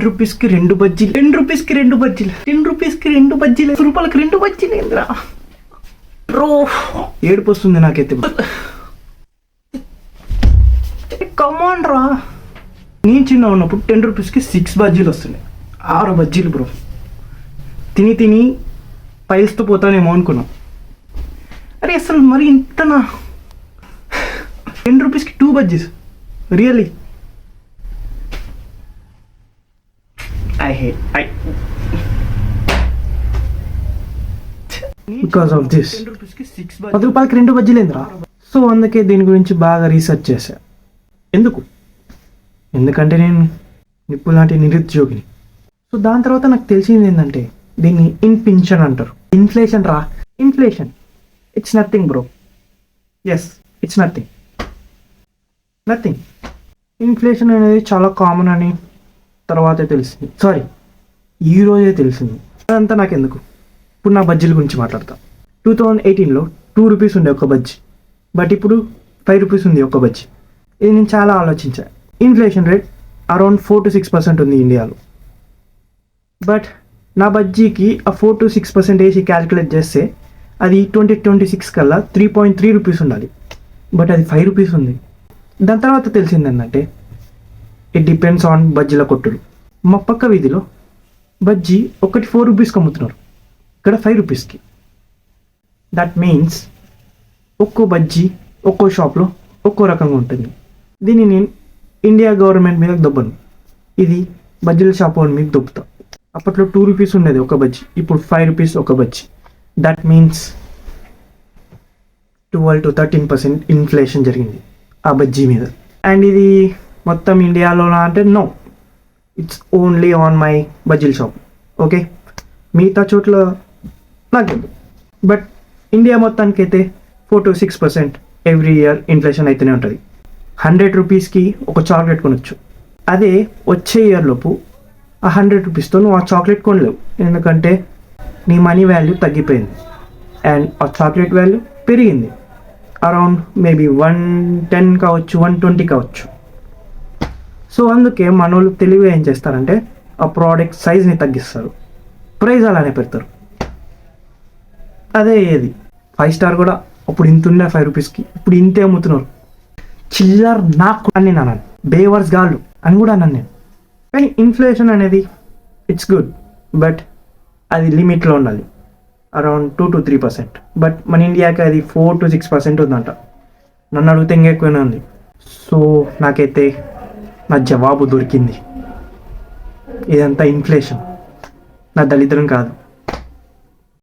రూపీస్కి 2 బజ్జీలు, 10 రూపీస్కి 2 బజ్జీలు, 10 రూపీస్కి 2 బజ్జీలు, 10 రూపాయలకి 2 బజ్జీలు ఏంద్రా బ్రో. ఏడుపు వస్తుంది నాకైతే. కమాన్ రా. నేను చిన్న ఉన్నప్పుడు 10 రూపీస్కి 6 బజ్జీలు వస్తున్నాయి, 6 బజ్జీలు బ్రో. తిని తిని పైల్స్తో పోతానేమో అనుకున్నాం. అరే అసలు మరి ఇంతనా? 10 రూపీస్కి 2 bajjis, really because of this 10 రూపాయలకి 2 బజ్జీలు ఏంద్రా. సో అందుకే దీని గురించి బాగా రీసెర్చ్ చేశా. ఎందుకంటే నేను నిప్పు లాంటి నిరుద్యోగిని. సో దాని తర్వాత నాకు తెలిసింది ఏంటంటే దీన్ని ఇన్ఫ్లేషన్ అంటారు. ఇన్ఫ్లేషన్ రా, inflation. It's nothing bro. Yes, it's nothing. Inflation అనేది చాలా కామన్ అని తర్వాతే తెలిసింది. ఈరోజే తెలిసింది. అదంతా నాకెందుకు, ఇప్పుడు నా బజ్జీల గురించి మాట్లాడతా. 2018లో 2 రూపీస్ ఉండే ఒక బజ్జీ, బట్ ఇప్పుడు 5 రూపీస్ ఉంది ఒక బజ్జీ. ఇది నేను చాలా ఆలోచించా. ఇన్ఫ్లేషన్ రేట్ అరౌండ్ 4 to 6% ఉంది ఇండియాలో. బట్ నా బజ్జీకి ఆ 4 to 6% వేసి క్యాలిక్యులేట్ చేస్తే అది 2026 కల్లా 3.3 రూపీస్ ఉండాలి. బట్ అది 5 రూపీస్ ఉంది. దాని తర్వాత తెలిసింది ఏంటంటే ఇట్ డిపెండ్స్ ఆన్ బజ్జీల కొట్టులు. మా పక్క వీధిలో బజ్జీ ఒకటి 4 రూపీస్కి అమ్ముతున్నారు, ఇక్కడ 5 రూపీస్కి. దట్ మీన్స్ ఒక్కో బజ్జీ ఒక్కో షాప్లో ఒక్కో రకంగా ఉంటుంది. దీన్ని నేను ఇండియా గవర్నమెంట్ మీద దొబ్బను, ఇది బజ్జీల షాప్ వాళ్ళ మీద దొబ్బుతా. అప్పట్లో 2 రూపీస్ ఉండేది ఒక బజ్జీ, ఇప్పుడు 5 రూపీస్ ఒక బజ్జీ. దట్ మీన్స్ 12 to 13% ఇన్ఫ్లేషన్ జరిగింది ఆ బజ్జీ మీద. అండ్ ఇది మొత్తం ఇండియాలో అంటే no, it's only on my బజ్జీల షాప్. ఓకే, మిగతా చోట్ల నాకేందు. బట్ ఇండియా మొత్తానికైతే 4 to 6% ఎవ్రీ ఇయర్ ఇన్ఫ్లేషన్ అయితేనే ఉంటుంది. 100 రూపీస్కి ఒక చాక్లెట్ కొనొచ్చు. అదే వచ్చే ఇయర్లోపు ఆ 100 రూపీస్తో నువ్వు ఆ చాక్లెట్ కొనలేవు, ఎందుకంటే నీ మనీ వాల్యూ తగ్గిపోయింది అండ్ ఆ చాక్లెట్ వాల్యూ పెరిగింది. అరౌండ్ మేబీ 110 కావచ్చు, 120 కావచ్చు. సో అందుకే మన వాళ్ళు తెలివిగా ఏం చేస్తారంటే ఆ ప్రోడక్ట్ సైజ్ని తగ్గిస్తారు, ప్రైస్ అలానే పెడతారు. అదే ఏది 5 స్టార్ కూడా అప్పుడు ఇంత ఉండే 5 రూపీస్కి, ఇప్పుడు ఇంతే అమ్ముతున్నారు. చిల్లర్ నాకు అని నేను అన్నాను, బేవర్స్ గాళ్ళు అని కూడా అన్నాను నేను. కానీ ఇన్ఫ్లేషన్ అనేది ఇట్స్ గుడ్, బట్ అది లిమిట్లో ఉండాలి, అరౌండ్ 2 to 3%. బట్ మన ఇండియాకి అది 4 to 6% ఉందంట. నన్ను అడిగితే ఇంకా ఎక్కువనే ఉంది. సో నాకైతే నా జవాబు దొరికింది, ఇదంతా ఇన్ఫ్లేషన్, నా దళిద్రం కాదు.